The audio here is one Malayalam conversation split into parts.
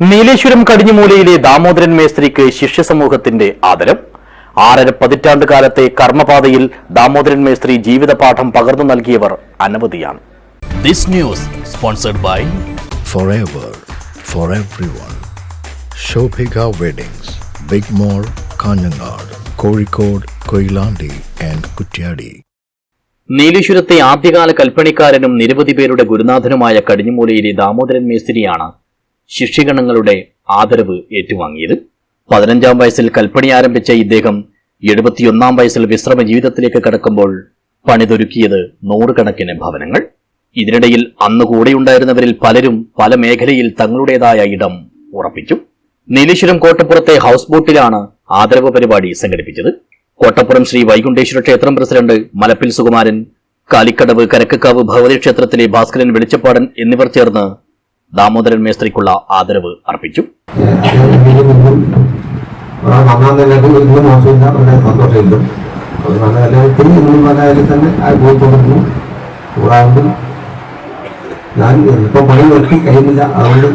നീലേശ്വരം കടിഞ്ഞുമൂലയിലെ ദാമോദരൻ മേസ്ത്രിക്ക് ശിഷ്യസമൂഹത്തിന്റെ ആദരം. 6.5 പതിറ്റാണ്ട് കാലത്തെ കർമ്മപാതയിൽ ദാമോദരൻ മേസ്ത്രി ജീവിതപാഠം പകർന്നു നൽകിയവർ അനവധിയാണ്. This news sponsored by Forever for everyone. Shobhika Weddings, Big Mall, Kanjangad, Kozhikode, Koilandi and Kutyadi. നീലേശ്വരത്തെ ആദ്യകാല കൽപ്പണിക്കാരനും നിരവധി പേരുടെ ഗുരുനാഥനുമായ കടിഞ്ഞുമൂലയിലെ ദാമോദരൻ മേസ്ത്രിയാണ് ശിഷ്യഗണങ്ങളുടെ ആദരവ് ഏറ്റുവാങ്ങിയത്. 15-ാം വയസ്സിൽ കൽപ്പണി ആരംഭിച്ച ഇദ്ദേഹം 71-ാം വയസ്സിൽ വിശ്രമ ജീവിതത്തിലേക്ക് കടക്കുമ്പോൾ പണിതൊരുക്കിയത് 100 കണക്കിന് ഭവനങ്ങൾ. ഇതിനിടയിൽ അന്ന് കൂടെയുണ്ടായിരുന്നവരിൽ പലരും പല മേഖലയിൽ തങ്ങളുടേതായ ഇടം ഉറപ്പിച്ചു. നീലേശ്വരം കോട്ടപ്പുറത്തെ ഹൗസ് ബോട്ടിലാണ് ആദരവ് പരിപാടി സംഘടിപ്പിച്ചത്. കോട്ടപ്പുറം ശ്രീ വൈകുണ്ഠേശ്വര ക്ഷേത്രം പ്രസിഡന്റ് മലപ്പിൽ സുകുമാരൻ, കാലിക്കടവ് കരക്കക്കാവ് ഭഗവതി ക്ഷേത്രത്തിലെ ഭാസ്കരൻ വെളിച്ചപ്പാടൻ എന്നിവർ ചേർന്ന് ദാമോദരൻ മേസ്ത്രിക്കുള്ള ആദരവ് അർപ്പിച്ചു. ഞാൻ ഇപ്പം പണി നിർത്തി കഴിയുന്നില്ല, അതുകൊണ്ട്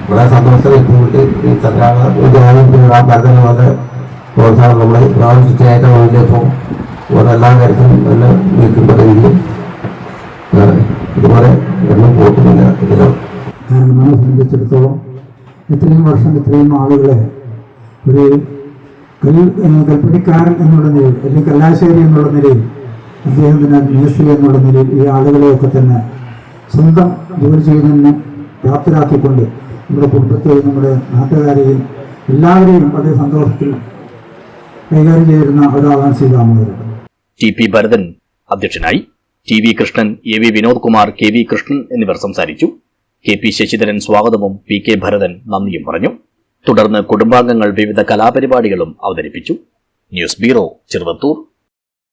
വളരെ സന്തോഷത്തിൽ ഭരതന് വളരെ പ്രോത്സാഹനം നമ്മൾ പ്രാവശ്യമായിട്ട് വേണ്ടിയപ്പോൾ എല്ലാ കാര്യത്തിലും നല്ല നിൽക്കുമ്പോഴെങ്കിലും ഇതുപോലെ എണ്ണം പോട്ടുമില്ല. നമ്മെ സംബന്ധിച്ചിടത്തോളം ഇത്രയും വർഷം ഇത്രയും ആളുകളെ ഒരു കൽപ്പണിക്കാരൻ എന്നുള്ള നിലയിൽ അല്ലെങ്കിൽ കല്ലാശ്ശേരി എന്നുള്ള നിലയിൽ അദ്ദേഹത്തിന് മേസ്ത്രി എന്നുള്ള നിലയിൽ ഈ ആളുകളെയൊക്കെ തന്നെ സ്വന്തം ജോലി ചെയ്യുന്നതിന് പ്രാപ്തരാക്കിക്കൊണ്ട് നമ്മുടെ കുടുംബത്തെയും നമ്മുടെ നാട്ടുകാരെയും എല്ലാവരെയും വളരെ സന്തോഷത്തിൽ കൈകാര്യം ചെയ്തിരുന്ന ഒരാളാണ് ശ്രീ ദാമോദരൻ. ടി പി ഭരതൻ അധ്യക്ഷനായി. T V Krishnan, A V Vinod Kumar, K V Krishnan എന്നിവർ സംസാരിച്ചു. കെ പി ശശിധരൻ സ്വാഗതവും പി കെ ഭരതൻ നന്ദിയും പറഞ്ഞു. തുടർന്ന് കുടുംബാംഗങ്ങൾ വിവിധ കലാപരിപാടികളും അവതരിപ്പിച്ചു. News bureau, Cheruvathur.